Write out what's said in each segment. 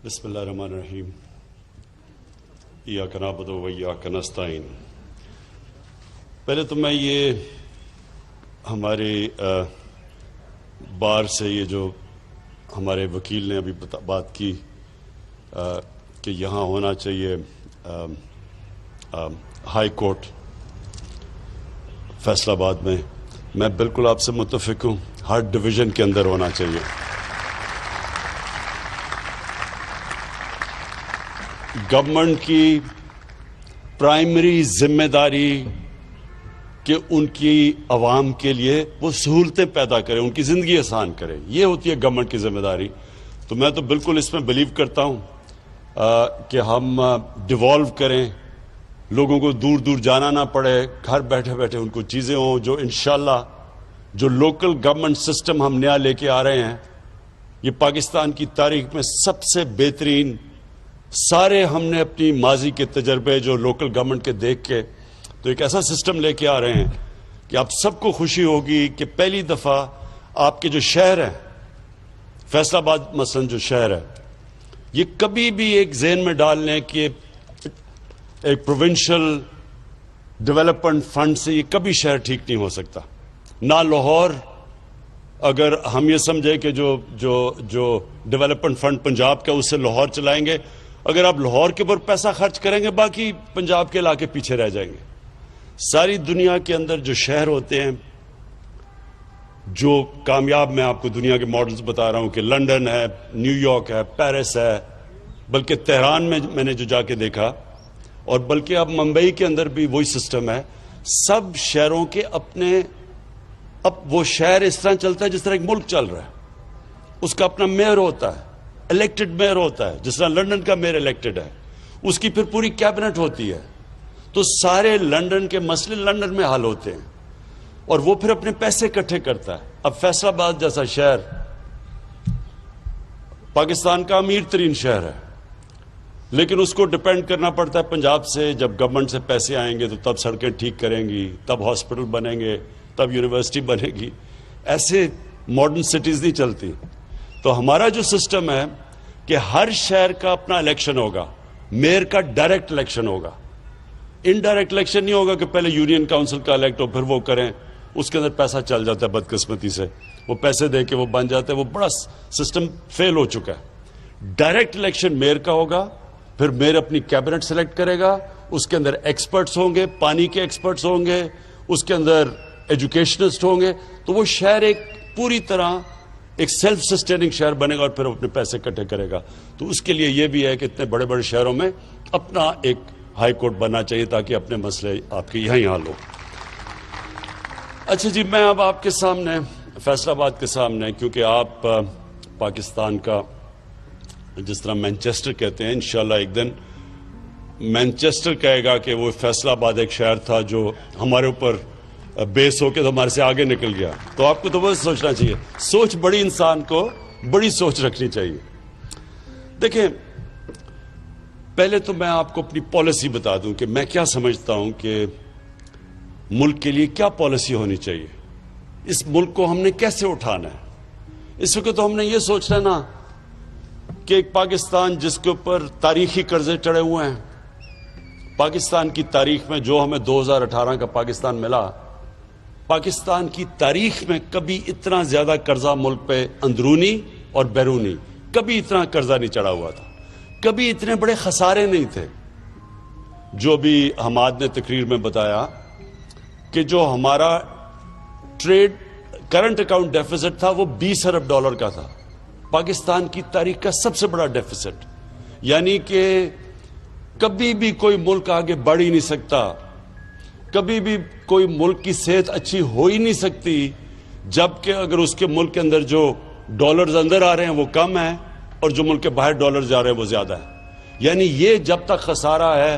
بسم اللہ الرحمن الرحیم ایاک نعبد و ایاک نستعین۔ پہلے تو میں یہ ہمارے بار سے یہ جو ہمارے وکیل نے ابھی بات کی کہ یہاں ہونا چاہیے ہائی کورٹ فیصلہ آباد میں بالکل آپ سے متفق ہوں، ہر ڈویژن کے اندر ہونا چاہیے۔ گورنمنٹ کی پرائمری ذمہ داری کہ ان کی عوام کے لیے وہ سہولتیں پیدا کرے، ان کی زندگی آسان کرے، یہ ہوتی ہے گورنمنٹ کی ذمہ داری۔ تو میں تو بالکل اس میں بلیو کرتا ہوں کہ ہم ڈیوالو کریں، لوگوں کو دور دور جانا نہ پڑے، گھر بیٹھے بیٹھے ان کو چیزیں ہوں جو انشاءاللہ جو لوکل گورنمنٹ سسٹم ہم نیا لے کے آ رہے ہیں، یہ پاکستان کی تاریخ میں سب سے بہترین، سارے ہم نے اپنی ماضی کے تجربے جو لوکل گورنمنٹ کے دیکھ کے تو ایک ایسا سسٹم لے کے آ رہے ہیں کہ آپ سب کو خوشی ہوگی کہ پہلی دفعہ آپ کے جو شہر ہیں، فیصل آباد مثلا جو شہر ہے، یہ کبھی بھی ایک ذہن میں ڈال لیں کہ ایک پروونشل ڈیولپمنٹ فنڈ سے یہ کبھی شہر ٹھیک نہیں ہو سکتا۔ نہ لاہور، اگر ہم یہ سمجھیں کہ جو ڈیولپمنٹ فنڈ پنجاب کا اس سے لاہور چلائیں گے، اگر آپ لاہور کے اوپر پیسہ خرچ کریں گے باقی پنجاب کے علاقے پیچھے رہ جائیں گے۔ ساری دنیا کے اندر جو شہر ہوتے ہیں جو کامیاب، میں آپ کو دنیا کے ماڈلز بتا رہا ہوں کہ لنڈن ہے، نیو یارک ہے، پیرس ہے، بلکہ تہران میں نے جو جا کے دیکھا، اور بلکہ اب ممبئی کے اندر بھی وہی سسٹم ہے۔ سب شہروں کے اپنے، اب وہ شہر اس طرح چلتا ہے جس طرح ایک ملک چل رہا ہے، اس کا اپنا میئر ہوتا ہے، الیکٹڈ میئر ہوتا ہے، جس طرح لنڈن کا میئر الیکٹڈ ہے، اس کی پھر پوری کیبنٹ ہوتی ہے، تو سارے لنڈن کے مسئلے لنڈن میں حل ہوتے ہیں، اور وہ پھر اپنے پیسے اکٹھے کرتا ہے۔ اب فیصل آباد جیسا شہر پاکستان کا امیر ترین شہر ہے، لیکن اس کو ڈیپینڈ کرنا پڑتا ہے پنجاب سے۔ جب گورنمنٹ سے پیسے آئیں گے تو تب سڑکیں ٹھیک کریں گی، تب ہاسپٹل بنیں گے، تب یونیورسٹی بنے گی۔ ایسے ماڈرن سٹیز نہیں چلتی۔ تو ہمارا جو سسٹم ہے کہ ہر شہر کا اپنا الیکشن ہوگا، میئر کا ڈائریکٹ الیکشن ہوگا، انڈائریکٹ الیکشن نہیں ہوگا کہ پہلے یونین کاؤنسل کا الیکٹ ہو پھر وہ کریں، اس کے اندر پیسہ چل جاتا ہے بدقسمتی سے، وہ پیسے دے کے وہ بن جاتے ہیں، وہ بڑا سسٹم فیل ہو چکا ہے۔ ڈائریکٹ الیکشن میئر کا ہوگا، پھر میئر اپنی کیبنٹ سلیکٹ کرے گا، اس کے اندر ایکسپرٹس ہوں گے، پانی کے ایکسپرٹس ہوں گے، اس کے اندر ایجوکیشنسٹ ہوں گے، تو وہ شہر ایک پوری طرح ایک سیلف سسٹیننگ شہر بنے گا، اور پھر اپنے پیسے اکٹھے کرے گا۔ تو اس کے لیے یہ بھی ہے کہ اتنے بڑے بڑے شہروں میں اپنا ایک ہائی کورٹ بننا چاہیے تاکہ اپنے مسئلے آپ کے یہاں حل ہو۔ اچھا جی، میں اب آپ کے سامنے فیصل آباد کے سامنے، کیونکہ آپ پاکستان کا جس طرح مینچسٹر کہتے ہیں، انشاءاللہ ایک دن مینچسٹر کہے گا کہ وہ فیصل آباد ایک شہر تھا جو ہمارے اوپر بیس ہو کے تو ہمارے سے آگے نکل گیا۔ تو آپ کو تو بس سوچنا چاہیے، سوچ بڑی، انسان کو بڑی سوچ رکھنی چاہیے۔ دیکھیں، پہلے تو میں آپ کو اپنی پالیسی بتا دوں کہ میں کیا سمجھتا ہوں کہ ملک کے لیے کیا پالیسی ہونی چاہیے، اس ملک کو ہم نے کیسے اٹھانا ہے۔ اس وقت تو ہم نے یہ سوچنا نا کہ ایک پاکستان جس کے اوپر تاریخی قرضے چڑھے ہوئے ہیں، پاکستان کی تاریخ میں جو ہمیں 2018 کا پاکستان ملا، پاکستان کی تاریخ میں کبھی اتنا زیادہ قرضہ ملک پہ اندرونی اور بیرونی کبھی اتنا قرضہ نہیں چڑھا ہوا تھا، کبھی اتنے بڑے خسارے نہیں تھے۔ جو بھی حماد نے تقریر میں بتایا کہ جو ہمارا ٹریڈ کرنٹ اکاؤنٹ ڈیفیسٹ تھا وہ 20 ارب ڈالر کا تھا، پاکستان کی تاریخ کا سب سے بڑا ڈیفیسٹ، یعنی کہ کبھی بھی کوئی ملک آگے بڑھ ہی نہیں سکتا، کبھی بھی کوئی ملک کی صحت اچھی ہو ہی نہیں سکتی جبکہ اگر اس کے ملک کے اندر جو ڈالرز اندر آ رہے ہیں وہ کم ہیں اور جو ملک کے باہر ڈالر جا رہے ہیں وہ زیادہ ہے۔ یعنی یہ جب تک خسارہ ہے،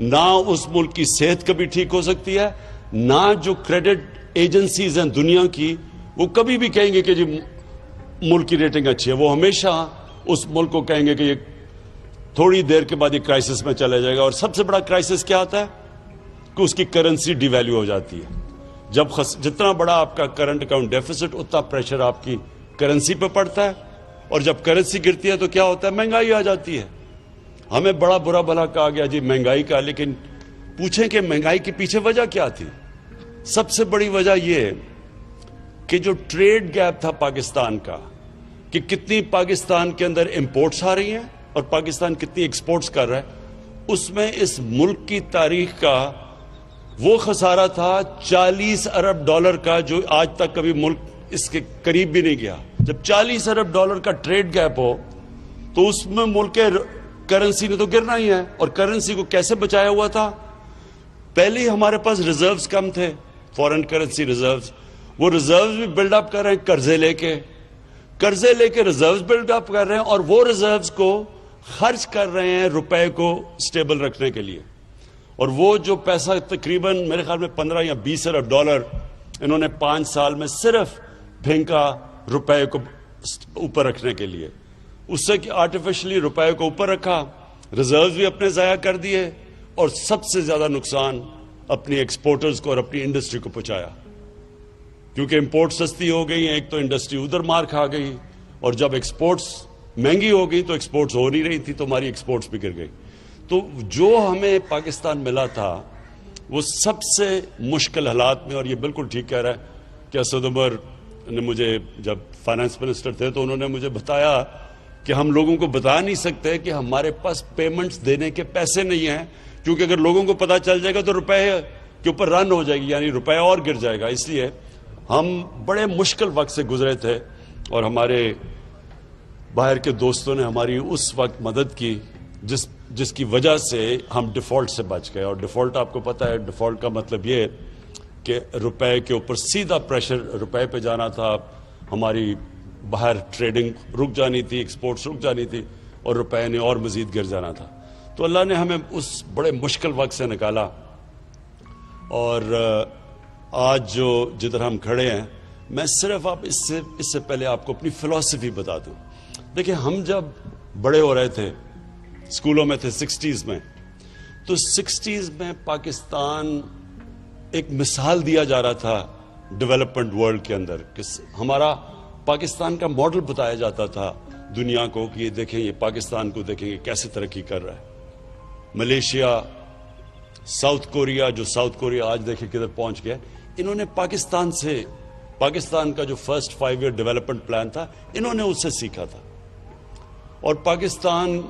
نہ اس ملک کی صحت کبھی ٹھیک ہو سکتی ہے، نہ جو کریڈٹ ایجنسیز ہیں دنیا کی وہ کبھی بھی کہیں گے کہ جی ملک کی ریٹنگ اچھی ہے، وہ ہمیشہ اس ملک کو کہیں گے کہ یہ تھوڑی دیر کے بعد یہ کرائسس میں چلا جائے گا۔ اور سب سے بڑا کرائسس کیا آتا ہے کہ اس کی کرنسی ڈی ویلیو ہو جاتی ہے۔ جتنا بڑا آپ کا کرنٹ اکاؤنٹ ڈیفیسٹ اتنا پریشر آپ کی کرنسی پہ پڑتا ہے، اور جب کرنسی گرتی ہے تو کیا ہوتا ہے؟ مہنگائی آ جاتی ہے. ہمیں بڑا برا بھلا کہا گیا جی مہنگائی کا, لیکن پوچھیں کہ مہنگائی کے پیچھے وجہ کیا تھی؟ سب سے بڑی وجہ یہ ہے کہ جو ٹریڈ گیپ تھا پاکستان کا, کہ کتنی پاکستان کے اندر امپورٹس آ رہی ہیں اور پاکستان کتنی ایکسپورٹس کر رہا ہے, اس میں اس ملک کی تاریخ کا وہ خسارہ تھا 40 ارب ڈالر کا, جو آج تک کبھی ملک اس کے قریب بھی نہیں گیا. جب 40 ارب ڈالر کا ٹریڈ گیپ ہو تو اس میں ملک کے کرنسی نے تو گرنا ہی ہے. اور کرنسی کو کیسے بچایا ہوا تھا؟ پہلے ہی ہمارے پاس ریزروز کم تھے, فورن کرنسی ریزروز. وہ ریزروز بھی بلڈ اپ کر رہے ہیں قرضے لے کے ریزروز بلڈ اپ کر رہے ہیں, اور وہ ریزروز کو خرچ کر رہے ہیں روپے کو سٹیبل رکھنے کے لیے. اور وہ جو پیسہ تقریباً میرے خیال میں 15 یا 20 ارب ڈالر انہوں نے 5 سال میں صرف پھینکا روپے کو اوپر رکھنے کے لیے. اس سے کہ آرٹیفیشلی روپے کو اوپر رکھا, ریزروز بھی اپنے ضائع کر دیے, اور سب سے زیادہ نقصان اپنی ایکسپورٹرز کو اور اپنی انڈسٹری کو پہنچایا. کیونکہ امپورٹ سستی ہو گئی ہیں, ایک تو انڈسٹری ادھر مار کھا گئی, اور جب ایکسپورٹس مہنگی ہو گئی تو ایکسپورٹس ہو نہیں رہی تھی, تو ہماری ایکسپورٹس بھی گر گئی. تو جو ہمیں پاکستان ملا تھا وہ سب سے مشکل حالات میں, اور یہ بالکل ٹھیک کہہ رہا ہے کہ اسد عمر نے مجھے جب فائنانس منسٹر تھے تو انہوں نے مجھے بتایا کہ ہم لوگوں کو بتا نہیں سکتے کہ ہمارے پاس پیمنٹس دینے کے پیسے نہیں ہیں, کیونکہ اگر لوگوں کو پتا چل جائے گا تو روپے کے اوپر رن ہو جائے گی, یعنی روپے اور گر جائے گا. اس لیے ہم بڑے مشکل وقت سے گزرے تھے, اور ہمارے باہر کے دوستوں نے ہماری اس وقت مدد کی جس کی وجہ سے ہم ڈیفالٹ سے بچ گئے. اور ڈیفالٹ آپ کو پتہ ہے, ڈیفالٹ کا مطلب یہ ہے کہ روپے کے اوپر سیدھا پریشر روپے پہ جانا تھا, ہماری باہر ٹریڈنگ رک جانی تھی, ایکسپورٹس رک جانی تھی, اور روپے نے اور مزید گر جانا تھا. تو اللہ نے ہمیں اس بڑے مشکل وقت سے نکالا. اور آج جو جدھر ہم کھڑے ہیں, میں صرف اس سے پہلے آپ کو اپنی فلسفی بتا دوں. دیکھیں, ہم جب بڑے ہو رہے تھے, اسکولوں میں تھے 60s میں, تو 60s میں پاکستان ایک مثال دیا جا رہا تھا ڈیولپمنٹ ورلڈ کے اندر, کہ ہمارا پاکستان کا ماڈل بتایا جاتا تھا دنیا کو کہ یہ دیکھیں, یہ پاکستان کو دیکھیں کہ کیسے ترقی کر رہا ہے. ملیشیا, ساؤتھ کوریا, جو ساؤتھ کوریا آج دیکھیں کدھر پہنچ گیا, انہوں نے پاکستان کا جو فرسٹ 5 ایئر ڈیولپمنٹ پلان تھا, انہوں نے اس سے سیکھا تھا. اور پاکستان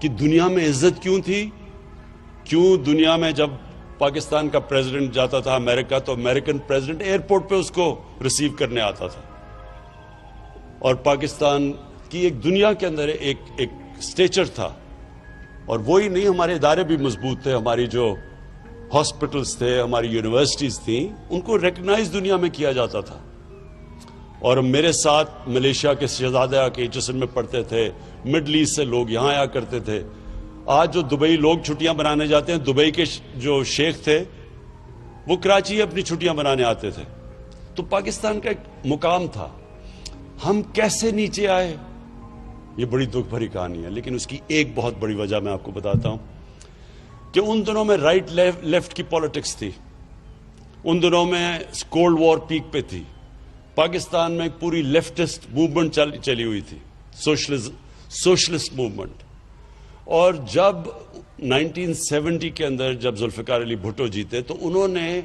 کی دنیا میں عزت کیوں تھی؟ کیوں دنیا میں جب پاکستان کا پریزیڈنٹ جاتا تھا امریکہ, تو امریکن پریزیڈنٹ ایئرپورٹ پہ اس کو ریسیو کرنے آتا تھا. اور پاکستان کی ایک دنیا کے اندر ایک سٹیچر تھا. اور وہی نہیں, ہمارے ادارے بھی مضبوط تھے, ہماری جو ہاسپٹلز تھے, ہماری یونیورسٹیز تھیں, ان کو ریکگنائز دنیا میں کیا جاتا تھا. اور میرے ساتھ ملیشیا کے شہزادے آ کے ایچ ایس این میں پڑھتے تھے, مڈل ایسٹ سے لوگ یہاں آیا کرتے تھے. آج جو دبئی لوگ چھٹیاں بنانے جاتے ہیں, دبئی کے جو شیخ تھے وہ کراچی اپنی چھٹیاں بنانے آتے تھے. تو پاکستان کا ایک مقام تھا. ہم کیسے نیچے آئے, یہ بڑی دکھ بھری کہانی ہے, لیکن اس کی ایک بہت بڑی وجہ میں آپ کو بتاتا ہوں کہ ان دنوں میں رائٹ لیفٹ کی پالیٹکس تھی, ان دنوں میں کولڈ وار پیک پہ تھی. پاکستان میں ایک پوری لیفٹسٹ موومنٹ چلی ہوئی تھی, سوشلسٹ موومنٹ. اور جب 1970 کے اندر جب ذوالفقار علی بھٹو جیتے تو انہوں نے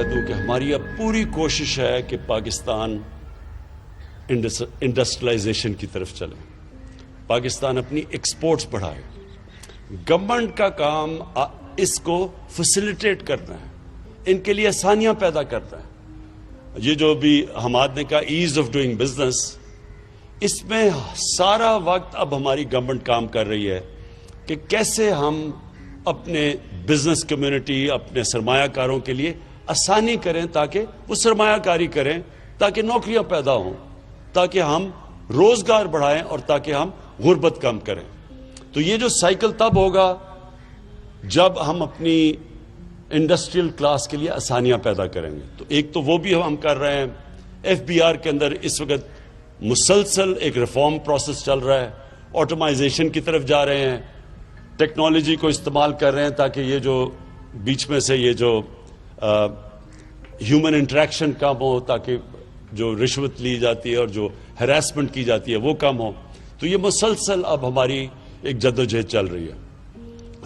کہہ دوں کہ ہماری اب پوری کوشش ہے کہ پاکستان انڈسٹریلائزیشن کی طرف چلے, پاکستان اپنی ایکسپورٹس بڑھائے. گورنمنٹ کا کام اس کو فیسیلیٹیٹ کرنا ہے, ان کے لیے آسانیاں پیدا کرنا ہے. یہ جو بھی حماد نے کہا ایز آف ڈوئنگ بزنس, اس میں سارا وقت اب ہماری گورنمنٹ کام کر رہی ہے کہ کیسے ہم اپنے بزنس کمیونٹی, اپنے سرمایہ کاروں کے لیے آسانی کریں تاکہ وہ سرمایہ کاری کریں, تاکہ نوکریاں پیدا ہوں, تاکہ ہم روزگار بڑھائیں اور تاکہ ہم غربت کم کریں. تو یہ جو سائیکل تب ہوگا جب ہم اپنی انڈسٹریل کلاس کے لیے آسانیاں پیدا کریں گے. تو ایک تو وہ بھی ہم کر رہے ہیں. ایف بی آر کے اندر اس وقت مسلسل ایک ریفارم پروسیس چل رہا ہے, آٹومائزیشن کی طرف جا رہے ہیں, ٹیکنالوجی کو استعمال کر رہے ہیں تاکہ یہ جو بیچ میں سے یہ جو ہیومن انٹریکشن کم ہو, تاکہ جو رشوت لی جاتی ہے اور جو ہراسمنٹ کی جاتی ہے وہ کم ہو. تو یہ مسلسل اب ہماری ایک جدوجہد چل رہی ہے.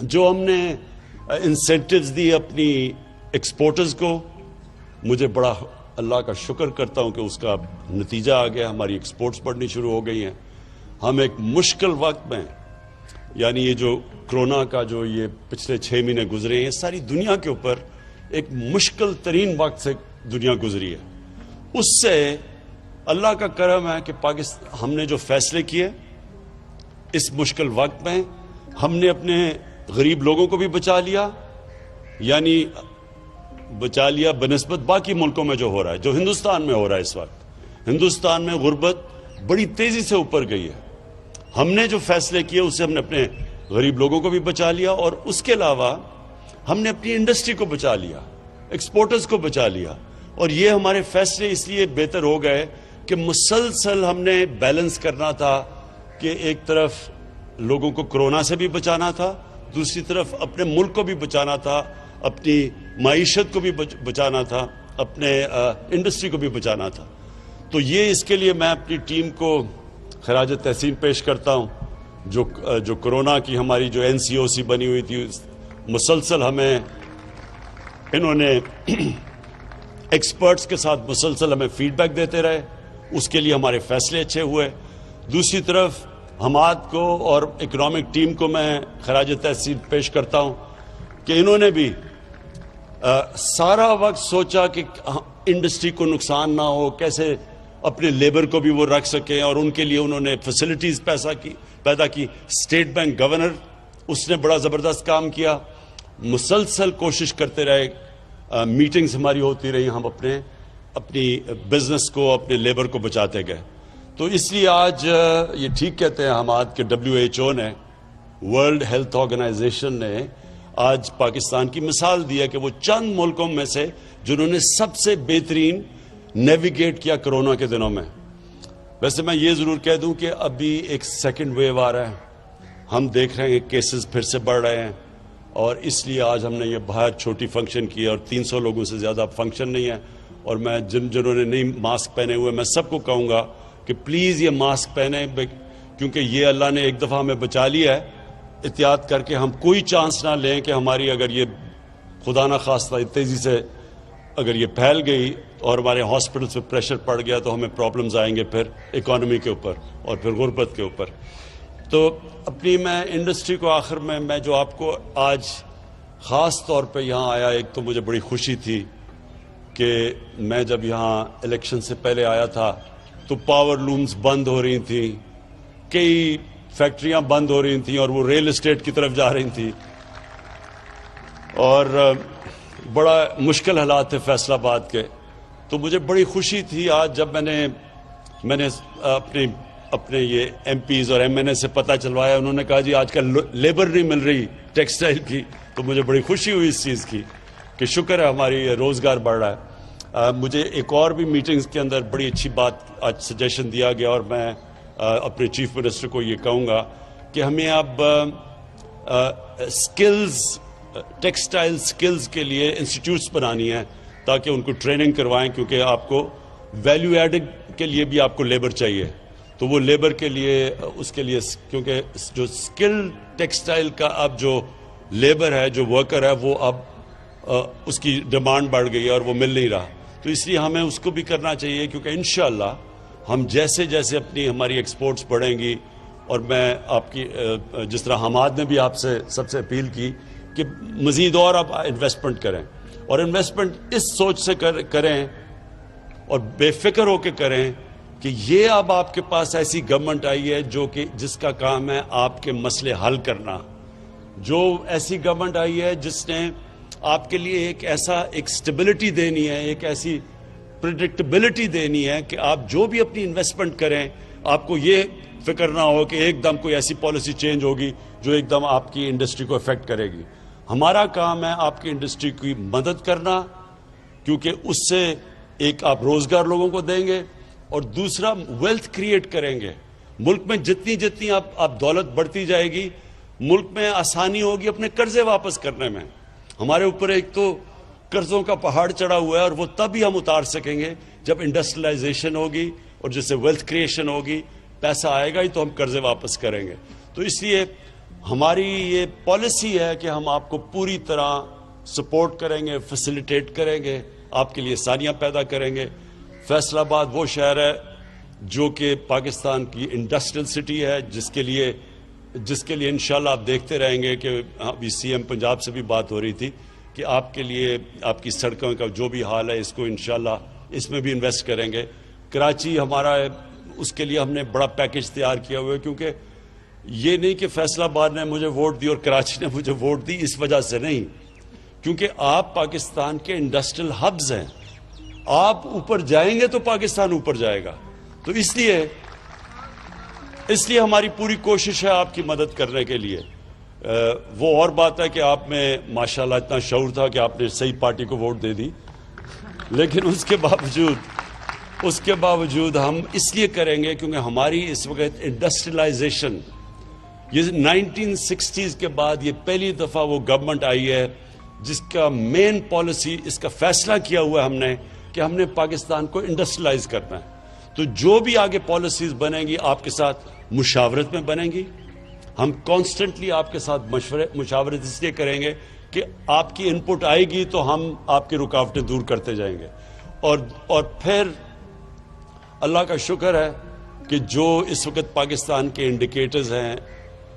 جو ہم نے انسینٹیوز دی اپنی ایکسپورٹرز کو, مجھے بڑا اللہ کا شکر کرتا ہوں کہ اس کا نتیجہ آ گیا, ہماری ایکسپورٹس بڑھنی شروع ہو گئی ہیں. ہم ایک مشکل وقت میں, یعنی یہ جو کرونا کا جو یہ پچھلے 6 مہینے گزرے ہیں, ساری دنیا کے اوپر ایک مشکل ترین وقت سے دنیا گزری ہے. اس سے اللہ کا کرم ہے کہ ہم نے جو فیصلے کیے اس مشکل وقت میں, ہم نے اپنے غریب لوگوں کو بھی بچا لیا, یعنی بچا لیا بنسبت باقی ملکوں میں جو ہو رہا ہے, جو ہندوستان میں ہو رہا ہے. اس وقت ہندوستان میں غربت بڑی تیزی سے اوپر گئی ہے. ہم نے جو فیصلے کیے اس سے ہم نے اپنے غریب لوگوں کو بھی بچا لیا, اور اس کے علاوہ ہم نے اپنی انڈسٹری کو بچا لیا, ایکسپورٹرز کو بچا لیا. اور یہ ہمارے فیصلے اس لیے بہتر ہو گئے کہ مسلسل ہم نے بیلنس کرنا تھا کہ ایک طرف لوگوں کو کرونا سے بھی بچانا تھا, دوسری طرف اپنے ملک کو بھی بچانا تھا, اپنی معیشت کو بھی بچانا تھا, اپنے انڈسٹری کو بھی بچانا تھا. تو یہ اس کے لیے میں اپنی ٹیم کو خراج تحسین پیش کرتا ہوں. جو کرونا کی ہماری جو NCOC بنی ہوئی تھی, مسلسل ہمیں انہوں نے ایکسپرٹس کے ساتھ مسلسل ہمیں فیڈ بیک دیتے رہے, اس کے لیے ہمارے فیصلے اچھے ہوئے. دوسری طرف حماد کو اور اکنامک ٹیم کو میں خراج تحسین پیش کرتا ہوں کہ انہوں نے بھی سارا وقت سوچا کہ انڈسٹری کو نقصان نہ ہو, کیسے اپنے لیبر کو بھی وہ رکھ سکیں, اور ان کے لیے انہوں نے فیسلٹیز پیدا کی. اسٹیٹ بینک گورنر, اس نے بڑا زبردست کام کیا. مسلسل کوشش کرتے رہے, میٹنگز ہماری ہوتی رہی, ہم اپنی بزنس کو, اپنے لیبر کو بچاتے گئے. تو اس لیے آج یہ ٹھیک کہتے ہیں حماد کہ WHO نے, ورلڈ ہیلتھ آرگنائزیشن نے آج پاکستان کی مثال دی ہے کہ وہ چند ملکوں میں سے جنہوں نے سب سے بہترین نیویگیٹ کیا کرونا کے دنوں میں. ویسے میں یہ ضرور کہہ دوں کہ ابھی ایک سیکنڈ ویو آ رہا ہے, ہم دیکھ رہے ہیں کہ کیسز پھر سے بڑھ رہے ہیں, اور اس لیے آج ہم نے یہ باہر چھوٹی فنکشن کی, اور 300 لوگوں سے زیادہ فنکشن نہیں ہے. اور میں جنہوں نے نہیں ماسک پہنے ہوئے, میں سب کو کہوں گا کہ پلیز یہ ماسک پہنیں, کیونکہ یہ اللہ نے ایک دفعہ ہمیں بچا لیا ہے. احتیاط کر کے ہم کوئی چانس نہ لیں کہ ہماری اگر یہ خدا نہ خواستہ تیزی سے اگر یہ پھیل گئی اور ہمارے ہاسپٹلس پہ پریشر پڑ گیا تو ہمیں پرابلمز آئیں گے پھر اکانومی کے اوپر اور پھر غربت کے اوپر. تو اپنی میں انڈسٹری کو آخر میں جو آپ کو آج خاص طور پہ یہاں آیا, ایک تو مجھے بڑی خوشی تھی کہ میں جب یہاں الیکشن سے پہلے آیا تھا تو پاور لومز بند ہو رہی تھیں, کئی فیکٹریاں بند ہو رہی تھیں, اور وہ ریل اسٹیٹ کی طرف جا رہی تھیں, اور بڑا مشکل حالات تھے فیصل آباد کے. تو مجھے بڑی خوشی تھی آج جب میں نے اپنے یہ MPs اور MNA سے پتہ چلوایا, انہوں نے کہا جی آج کل لیبر نہیں مل رہی ٹیکسٹائل کی. تو مجھے بڑی خوشی ہوئی اس چیز کی کہ شکر ہے ہماری روزگار بڑھ رہا ہے. مجھے ایک اور بھی میٹنگز کے اندر بڑی اچھی بات آج سجیشن دیا گیا, اور میں اپنے چیف منسٹر کو یہ کہوں گا کہ ہمیں اب سکلز, ٹیکسٹائل سکلز کے لیے انسٹیٹیوٹس بنانی ہیں تاکہ ان کو ٹریننگ کروائیں, کیونکہ آپ کو ویلیو ایڈنگ کے لیے بھی آپ کو لیبر چاہیے. تو وہ لیبر کے لیے, اس کے لیے, کیونکہ جو سکل ٹیکسٹائل کا اب جو لیبر ہے, جو ورکر ہے, وہ اب اس کی ڈیمانڈ بڑھ گئی ہے اور وہ مل نہیں رہا. تو اس لیے ہمیں اس کو بھی کرنا چاہیے, کیونکہ انشاءاللہ ہم جیسے جیسے ہماری ایکسپورٹس بڑھیں گی, اور میں آپ کی جس طرح حماد نے بھی آپ سے سب سے اپیل کی کہ مزید اور آپ انویسٹمنٹ کریں, اور انویسٹمنٹ اس سوچ سے کریں اور بے فکر ہو کے کریں کہ یہ اب آپ کے پاس ایسی گورنمنٹ آئی ہے جس کا کام ہے آپ کے مسئلے حل کرنا, جو ایسی گورنمنٹ آئی ہے جس نے آپ کے لیے ایک سٹیبلٹی دینی ہے, ایک ایسی پریڈکٹیبلٹی دینی ہے کہ آپ جو بھی اپنی انویسٹمنٹ کریں آپ کو یہ فکر نہ ہو کہ ایک دم کوئی ایسی پالیسی چینج ہوگی جو ایک دم آپ کی انڈسٹری کو افیکٹ کرے گی. ہمارا کام ہے آپ کی انڈسٹری کی مدد کرنا, کیونکہ اس سے ایک آپ روزگار لوگوں کو دیں گے, اور دوسرا ویلتھ کریٹ کریں گے. ملک میں جتنی آپ دولت بڑھتی جائے گی, ملک میں آسانی ہوگی اپنے قرضے واپس کرنے میں. ہمارے اوپر ایک تو قرضوں کا پہاڑ چڑھا ہوا ہے, اور وہ تب ہی ہم اتار سکیں گے جب انڈسٹریلائزیشن ہوگی, اور جس سے ویلتھ کریشن ہوگی, پیسہ آئے گا ہی تو ہم قرضے واپس کریں گے. تو اس لیے ہماری یہ پالیسی ہے کہ ہم آپ کو پوری طرح سپورٹ کریں گے, فیسیلیٹیٹ کریں گے, آپ کے لیے آسانیاں پیدا کریں گے. فیصل آباد وہ شہر ہے جو کہ پاکستان کی انڈسٹریل سٹی ہے, جس کے لیے انشاءاللہ آپ دیکھتے رہیں گے کہ ابھی سی ایم پنجاب سے بھی بات ہو رہی تھی کہ آپ کے لیے آپ کی سڑکوں کا جو بھی حال ہے اس کو انشاءاللہ اس میں بھی انویسٹ کریں گے. کراچی ہمارا ہے, اس کے لیے ہم نے بڑا پیکج تیار کیا ہوا ہے, کیونکہ یہ نہیں کہ فیصل آباد نے مجھے ووٹ دی اور کراچی نے مجھے ووٹ دی, اس وجہ سے نہیں, کیونکہ آپ پاکستان کے انڈسٹریل ہبز ہیں. آپ اوپر جائیں گے تو پاکستان اوپر جائے گا. تو اس لیے ہماری پوری کوشش ہے آپ کی مدد کرنے کے لیے. وہ اور بات ہے کہ آپ میں ماشاءاللہ اتنا شعور تھا کہ آپ نے صحیح پارٹی کو ووٹ دے دی, لیکن اس کے باوجود ہم اس لیے کریں گے کیونکہ ہماری اس وقت انڈسٹریلائزیشن, یہ 1960s کے بعد یہ پہلی دفعہ وہ گورنمنٹ آئی ہے جس کا مین پالیسی, اس کا فیصلہ کیا ہوا ہے ہم نے کہ ہم نے پاکستان کو انڈسٹریلائز کرنا ہے. تو جو بھی آگے پالیسیز بنیں گی آپ کے ساتھ مشاورت میں بنیں گی. ہم کانسٹنٹلی آپ کے ساتھ مشاورت اس لیے کریں گے کہ آپ کی ان پٹ آئے گی تو ہم آپ کی رکاوٹیں دور کرتے جائیں گے. اور پھر اللہ کا شکر ہے کہ جو اس وقت پاکستان کے انڈیکیٹرز ہیں,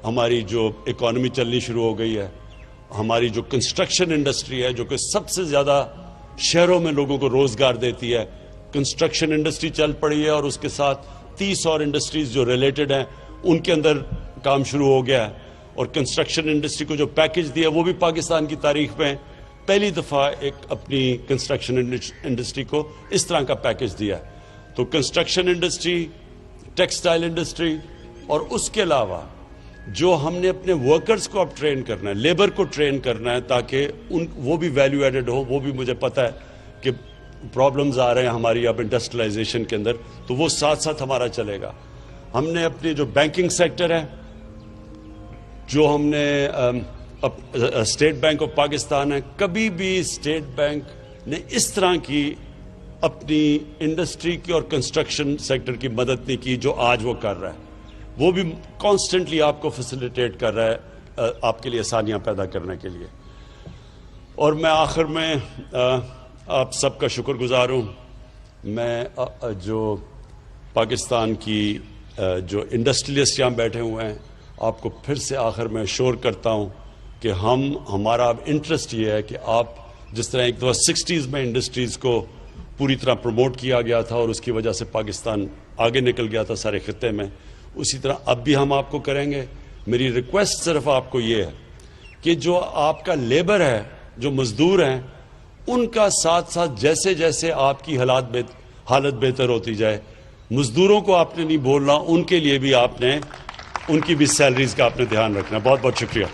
ہماری جو اکانومی چلنی شروع ہو گئی ہے, ہماری جو کنسٹرکشن انڈسٹری ہے جو کہ سب سے زیادہ شہروں میں لوگوں کو روزگار دیتی ہے, کنسٹرکشن انڈسٹری چل پڑی ہے, اور اس کے ساتھ 30 اور انڈسٹریز جو ریلیٹڈ ہیں ان کے اندر کام شروع ہو گیا ہے. اور کنسٹرکشن انڈسٹری کو جو پیکج دیا وہ بھی پاکستان کی تاریخ میں پہلی دفعہ ایک اپنی کنسٹرکشن انڈسٹری کو اس طرح کا پیکج دیا ہے. تو کنسٹرکشن انڈسٹری, ٹیکسٹائل انڈسٹری, اور اس کے علاوہ جو ہم نے اپنے ورکرز کو اب ٹرین کرنا ہے, لیبر کو ٹرین کرنا ہے تاکہ وہ بھی ویلیو ایڈڈ ہو. وہ بھی مجھے پتہ ہے کہ پرابلمز آ رہے ہیں ہماری اب انڈسٹریلائزیشن کے اندر, تو وہ ساتھ ساتھ ہمارا چلے گا. ہم نے اپنے جو بینکنگ سیکٹر ہے, جو ہم نے اسٹیٹ بینک آف پاکستان ہے, کبھی بھی اسٹیٹ بینک نے اس طرح کی اپنی انڈسٹری کی اور کنسٹرکشن سیکٹر کی مدد نہیں کی جو آج وہ کر رہا ہے. وہ بھی کانسٹنٹلی آپ کو فیسیلیٹیٹ کر رہا ہے آپ کے لیے آسانیاں پیدا کرنے کے لیے. اور میں آخر میں آپ سب کا شکر گزار ہوں. میں جو پاکستان کی جو انڈسٹریلسٹ یہاں بیٹھے ہوئے ہیں, آپ کو پھر سے آخر میں شور کرتا ہوں کہ ہمارا اب انٹرسٹ یہ ہے کہ آپ جس طرح ایک دفعہ 60s میں انڈسٹریز کو پوری طرح پروموٹ کیا گیا تھا اور اس کی وجہ سے پاکستان آگے نکل گیا تھا سارے خطے میں, اسی طرح اب بھی ہم آپ کو کریں گے. میری ریکویسٹ صرف آپ کو یہ ہے کہ جو آپ کا لیبر ہے, جو مزدور ہیں, ان کا ساتھ ساتھ جیسے جیسے آپ کی حالت بہتر ہوتی جائے, مزدوروں کو آپ نے نہیں بولنا, ان کے لیے بھی آپ نے ان کی بھی سیلریز کا آپ نے دھیان رکھنا. بہت بہت شکریہ.